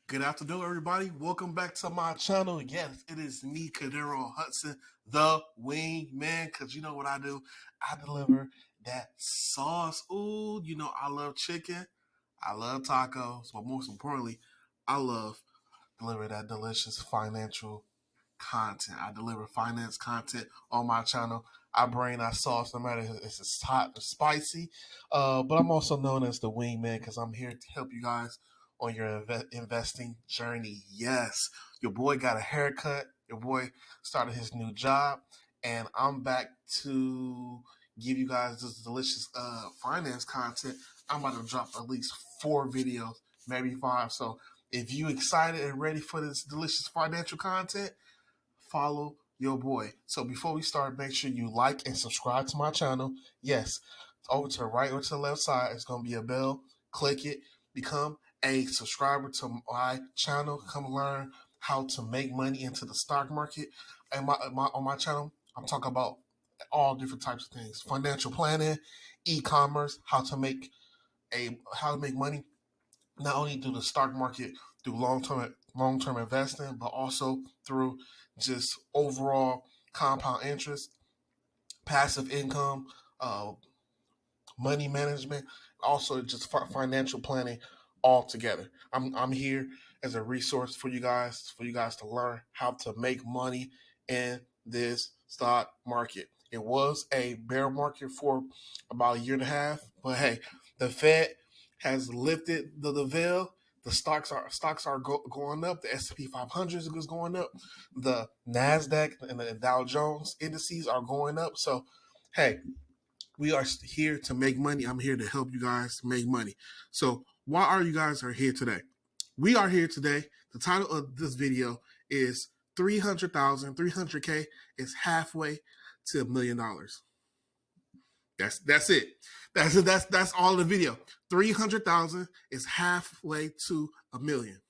Good afternoon, everybody. Welcome back to my channel. Yes, it is me, Kadero Hudson, the wingman. Because you know what I do? I deliver that sauce. Ooh, I love chicken. I love tacos. But most importantly, I love delivering that delicious financial content. I deliver finance content on my channel. I bring that sauce no matter if it's hot or spicy. But I'm also known as the wingman because I'm here to help you guys on your investing journey. Yes, your boy got a haircut. Your boy started his new job. And I'm back to give you guys this delicious finance content. I'm about to drop at least 4 videos, maybe 5. So if you excited and ready for this delicious financial content, follow your boy. So before we start, make sure you like and subscribe to my channel. Yes, over to the right or to the left side, it's going to be a bell. Click it. Become a subscriber to my channel. Come learn how to make money into the stock market. And on my channel, I'm talking about all different types of things: financial planning, e-commerce, how to make money not only through the stock market, through long term investing, but also through just overall compound interest, passive income, uh, money management, also just financial planning all together. I'm here as a resource for you guys to learn how to make money in this stock market. It was a bear market for about a year and a half, but hey, the Fed has lifted the veil. The stocks are going up. The S&P 500 is going up. The Nasdaq and the Dow Jones indices are going up. So, hey, we are here to make money. I'm here to help you guys make money. So why are you guys are here today? We are here today. The title of this video is 300,000. 300K is halfway to $1,000,000. That's it. That's all of the video. 300,000 is halfway to a million.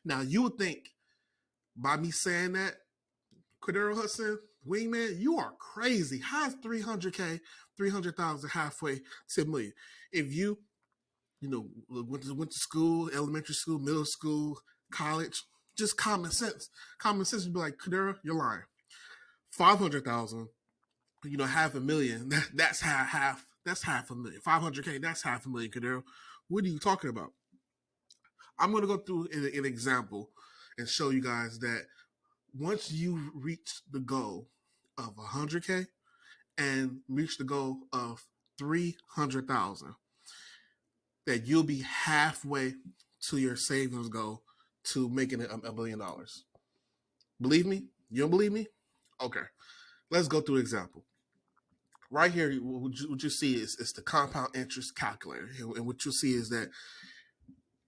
Now you would think by me saying that, Cordero Hudson, Wingman, you are crazy. How is 300K, 300,000 halfway to a million? If went to school, elementary school, middle school, college, just common sense. Common sense would be like, Cordero, you're lying. 500,000, half a million, that's half a million. 500K, that's half a million, Cordero. What are you talking about? I'm going to go through an example and show you guys that once you reach the goal of 100K and reach the goal of 300,000, that you'll be halfway to your savings goal to making it $1 billion. Believe me? You don't believe me? Okay. Let's go through an example. Right here, what you see is the compound interest calculator. And what you'll see is that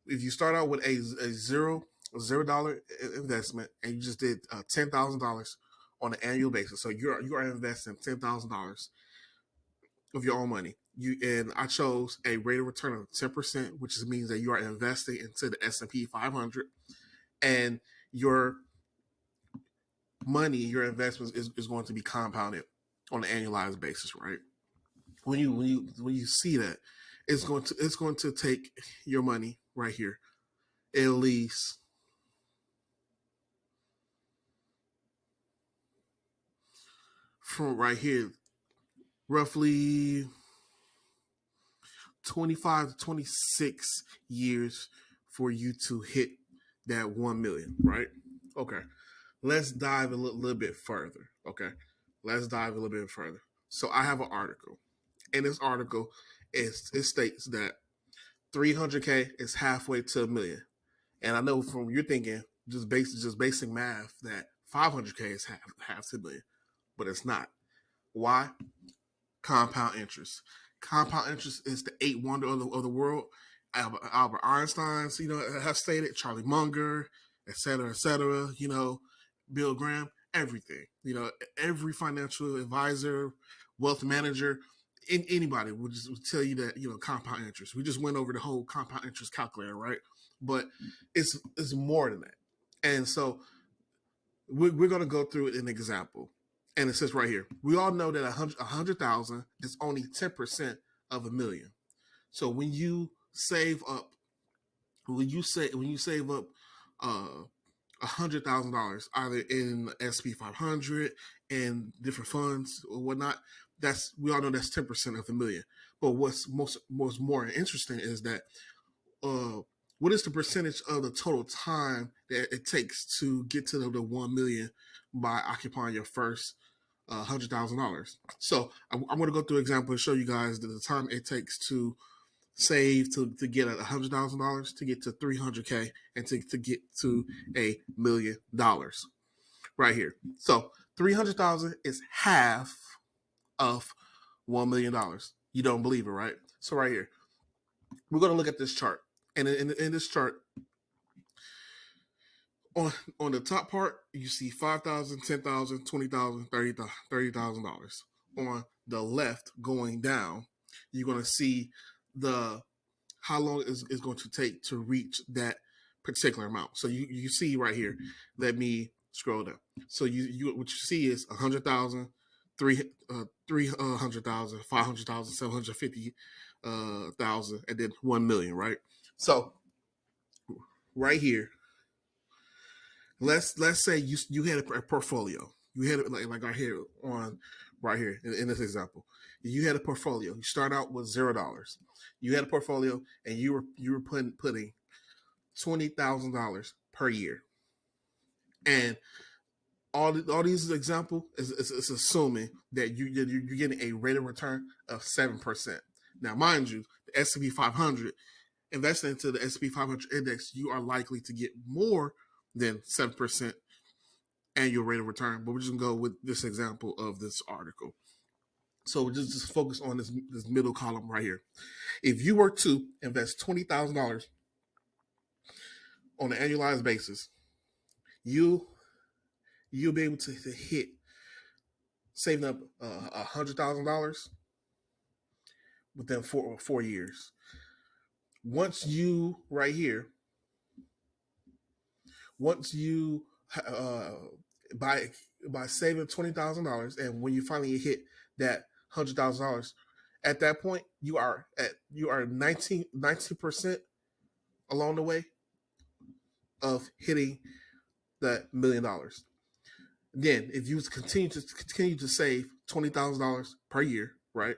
if you start out with a $0 investment and you just did $10,000 on an annual basis, so you are investing $10,000 of your own money. And I chose a rate of return of 10%, which means that you are investing into the S&P 500, and your money, your investments is going to be compounded on an annualized basis, right? When you see that, it's going to take your money right here at least from right here, roughly 25 to 26 years for you to hit that 1 million, right? Okay. Let's dive a little bit further. Okay. Let's dive a little bit further. So I have an article. In this article, it states that 300K is halfway to a million. And I know from you're thinking just basic math that 500K is half to a million, but it's not. Why? Compound interest. Compound interest is the eighth wonder of the world. Albert Einstein's, has stated, Charlie Munger, et cetera, et cetera, Bill Graham, everything. Every financial advisor, wealth manager, anybody would tell you that, compound interest. We just went over the whole compound interest calculator, right? But it's more than that. And so we're going to go through an example. And it says right here, we all know that 100,000 is only 10% of a million. So when you save up $100,000 either in SP 500 and different funds or whatnot. That's we all know that's 10% of the million. But what's more interesting is that uh, what is the percentage of the total time that it takes to get to the 1 million by occupying your first $100,000? So I'm going to go through an example and show you guys that the time it takes to save to get $100,000 to get to 300K and to get to $1 million right here. So 300,000 is half of $1 million. You don't believe it, right? So right here, we're going to look at this chart, and in this chart, on the top part, you see 5,000, 10,000, 20,000, 30,000 dollars. On the left, going down, you're going to see the how long is going to take to reach that particular amount. So you see right here. Let me scroll down. So you what you see is 100,000, 300,000, 500,000, 750,000, and then 1 million. Right. So right here, let's say you had a portfolio. You had like right here on right here in this example. You had a portfolio. You start out with $0. You had a portfolio, and you were putting $20,000 per year, and all these examples is assuming that you're getting a rate of return of 7%. Now, mind you, the S&P 500, investing into the S&P 500 index, you are likely to get more than 7% annual rate of return. But we're just gonna go with this example of this article. So we just focus on this middle column right here. If you were to invest $20,000 on an annualized basis, you'll be able to hit saving up $100,000 within 4 years. Once you right here, once you by saving $20,000, and when you finally hit that $100,000, at that point you are 19% along the way of hitting that $1 million. Again, if you continue to save $20,000 per year, right?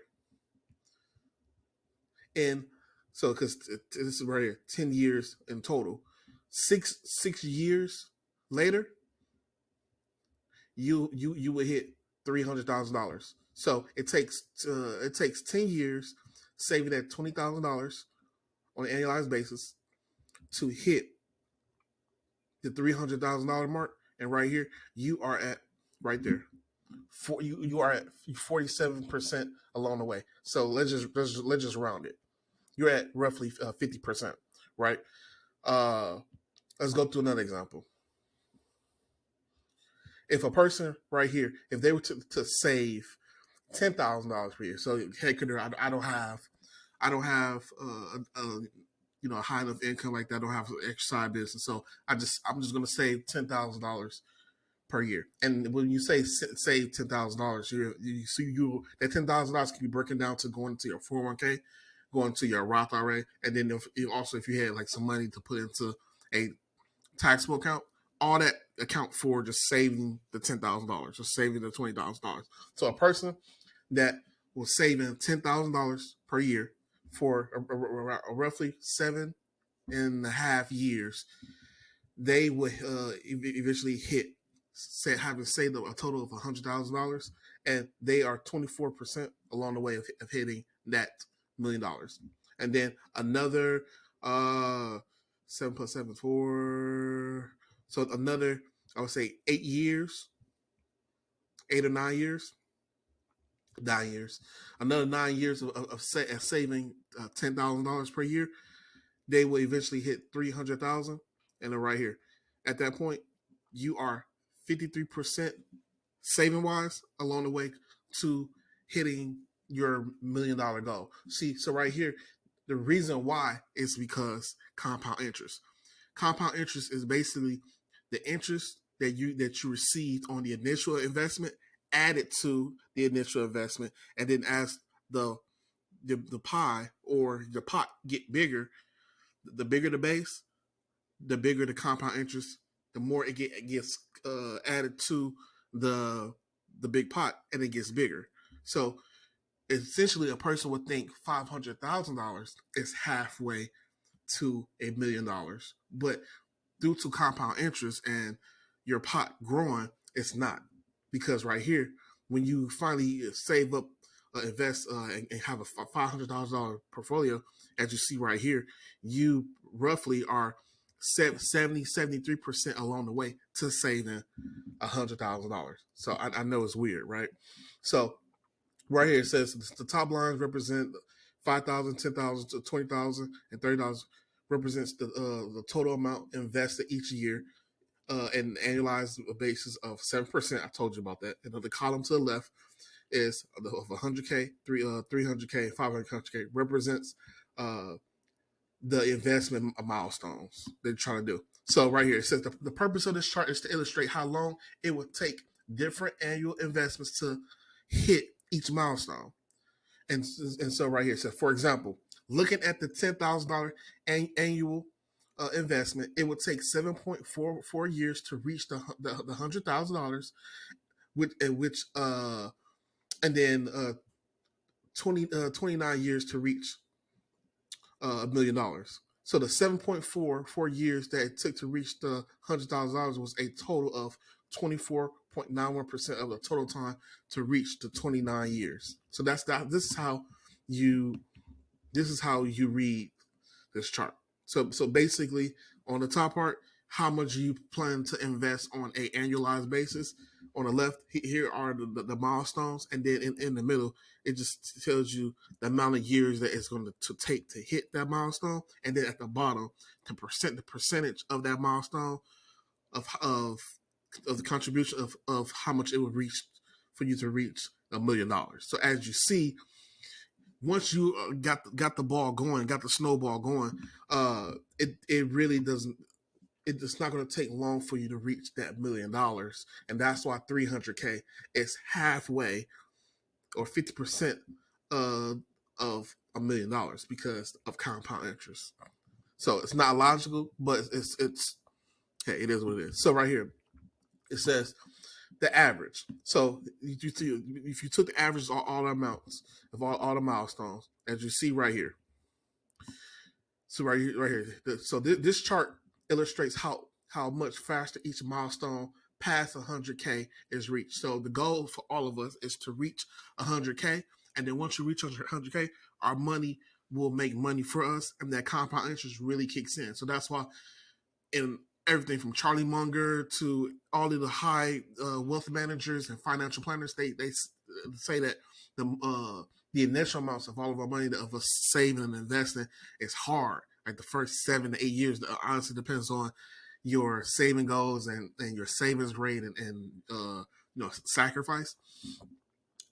And so, because this is right here, 10 years in total, six years later, you will hit $300,000. So it takes 10 years saving that $20,000 on an annualized basis to hit the $300,000 mark. And right here, you are at right there. You are at 47% along the way. So let's just round it. You're at roughly 50%, right? Let's go to another example. If a person right here, if they were to save $10,000 per year, so hey, I don't have a high enough income like that. I don't have an extra side business, so I'm just gonna save $10,000 per year. And when you say save $10,000, you that $10,000 can be broken down to going into your 401k, going to your Roth IRA, and then if you had like some money to put into a taxable account, all that account for just saving the $10,000, just saving the $20,000. So a person that was saving $10,000 per year for a roughly 7.5 years, they would eventually hit having saved a total of $100,000, and they are 24% along the way of hitting that $1 million. And then another 7 plus 7 4, so another, I would say 8 or 9 years, 9 years, another 9 years of saving $10,000 per year, they will eventually hit 300,000. And then right here, at that point, you are 53% saving wise along the way to hitting your $1 million goal. See, so right here, the reason why is because compound interest. Compound interest is basically the interest that you received on the initial investment added to the initial investment, and then as the pie or the pot get bigger, the bigger the base, the bigger the compound interest, the more it gets added to the the big pot, and it gets bigger. So essentially, a person would think $500,000 is halfway to $1,000,000, but due to compound interest and your pot growing, it's not. Because right here, when you finally save up, invest, and have a $500,000 portfolio, as you see right here, you roughly are 73% along the way to saving $100,000. So I know it's weird, right? So right here it says the top lines represent 5,000, 10,000 to 20,000 and 30,000 represents the total amount invested each year, an annualized basis of 7%. I told you about that. And the column to the left is of 100K, 300K, 500K represents uh, the investment milestones they're trying to do. So right here it says the purpose of this chart is to illustrate how long it would take different annual investments to hit each milestone. And so right here it says, for example, looking at the $10,000 annual investment, it would take 7.44 years to reach the $100,000, which and then 29 years to reach $1,000,000. So the 7.44 years that it took to reach the $100,000 was a total of 24.91% of the total time to reach the 29 years. So that's that. You this is how you read this chart. So basically, on the top part, how much you plan to invest on a annualized basis. On the left, here are the milestones, and then in the middle, it just tells you the amount of years that it's going to take to hit that milestone, and then at the bottom, the percentage of that milestone of the contribution of how much it would reach for you to reach $1,000,000. So as you see, once you got the ball going, got the snowball going, it really doesn't. It's not going to take long for you to reach that $1,000,000, and that's why 300K is halfway or 50% of $1,000,000 because of compound interest. So it's not logical, but it's hey, it is what it is. So right here, it says the average. So if you took the average of all the amounts of all the milestones, as you see right here. So right here. So this chart illustrates how much faster each milestone past 100K is reached. So the goal for all of us is to reach 100K, and then once you reach 100K, our money will make money for us, and that compound interest really kicks in. So that's why in everything from Charlie Munger to all of the high wealth managers and financial planners, they say that the initial amounts of all of our money of us saving and investing is hard. Like the first 7 to 8 years, honestly depends on your saving goals and your savings rate and sacrifice.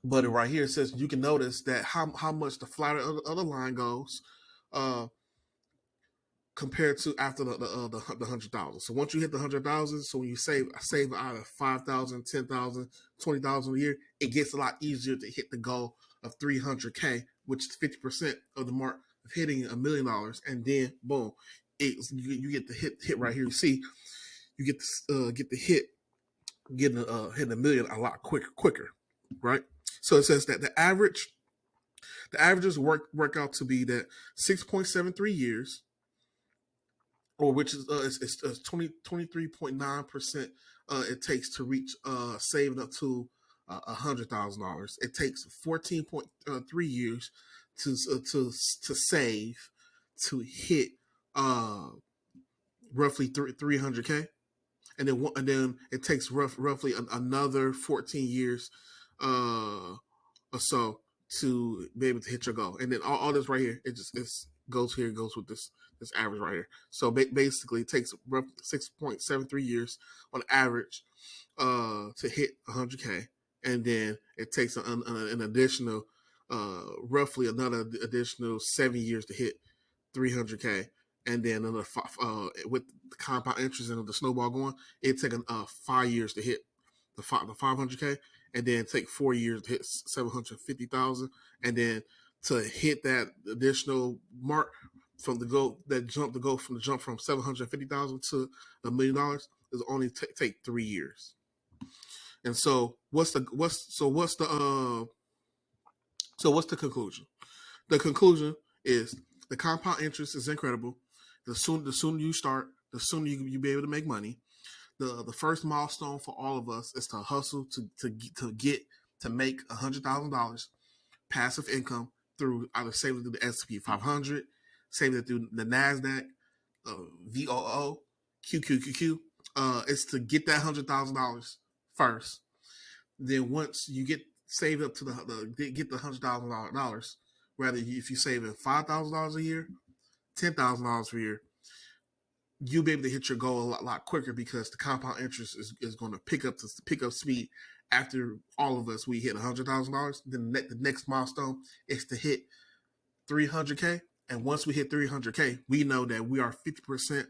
But right here it says you can notice that how much the flatter of the line goes, compared to after the 100,000. So once you hit the 100,000, so when you save out of 5,000, 10,000, 20,000 a year, it gets a lot easier to hit the goal of 300K, which is 50% of the mark of hitting $1,000,000, and then boom, you get the hit right here. You see, you get the hit, getting hitting $1,000,000 a lot quicker, right? So it says that the averages work out to be that 6.73 years, or which is it's 23.9% it takes to reach saving up to $100,000. It takes 14.3 years to save to hit roughly 300K, and then it takes roughly another 14 years or so to be able to hit your goal. And then all this right here, it goes with this average right here. So basically, it takes 6.73 years on average to hit 100K, and then it takes an additional roughly another additional 7 years to hit 300K, and then another with the compound interest and the snowball going, it takes 5 years to hit the 500K, and then take 4 years to hit 750,000, and then to hit that additional mark, from the jump from $750,000 to $1 million is only take 3 years. And so what's the conclusion? The conclusion is the compound interest is incredible. The sooner you start, the sooner you be able to make money. The first milestone for all of us is to hustle to make $100,000 passive income through either saving through the S&P 500, saving it through the Nasdaq, VOO, QQQQ. It's to get that $100,000 first. Then once you get saved up to get the $100,000, rather if you save $5,000 a year, $10,000 per year, you'll be able to hit your goal a lot quicker because the compound interest is going to pick up speed after all of us we hit $100,000. Then the next milestone is to hit 300K, and once we hit 300K, we know that we are 50%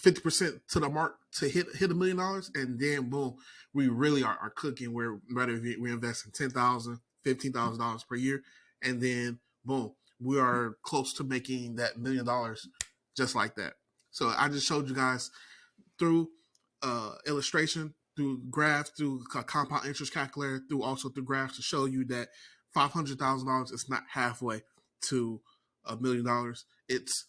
50% to the mark to hit $1 million, and then boom, we really are cooking. Where rather we invest in $10,000, $15,000 per year, and then boom, we are close to making that $1 million just like that. So I just showed you guys through illustration, through graphs, through compound interest calculator, through graphs to show you that $500,000 is not halfway to $1 million. It's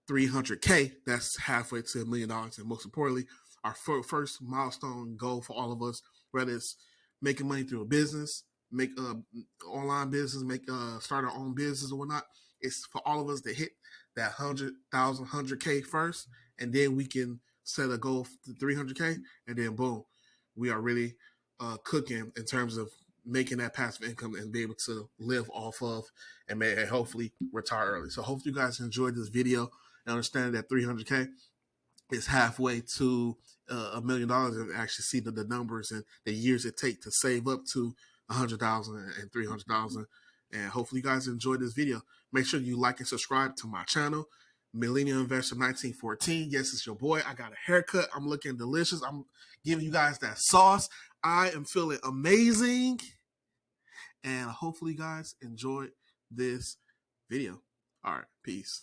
300K. That's halfway to $1 million. And most importantly, our first milestone goal for all of us, whether it's making money through a business, make online business, start our own business or whatnot, it's for all of us to hit that 100,000, 100K first, and then we can set a goal to 300K, and then boom, we are really cooking in terms of making that passive income and be able to live off of and hopefully retire early. So hopefully you guys enjoyed this video and understand that 300K is halfway to $1 million, and actually see the numbers and the years it takes to save up to 100,000 and 300,000. And hopefully you guys enjoyed this video. Make sure you like and subscribe to my channel, Millennial Investor 1914. Yes, it's your boy. I got a haircut. I'm looking delicious. I'm giving you guys that sauce. I am feeling amazing. And hopefully you guys enjoyed this video. All right, peace.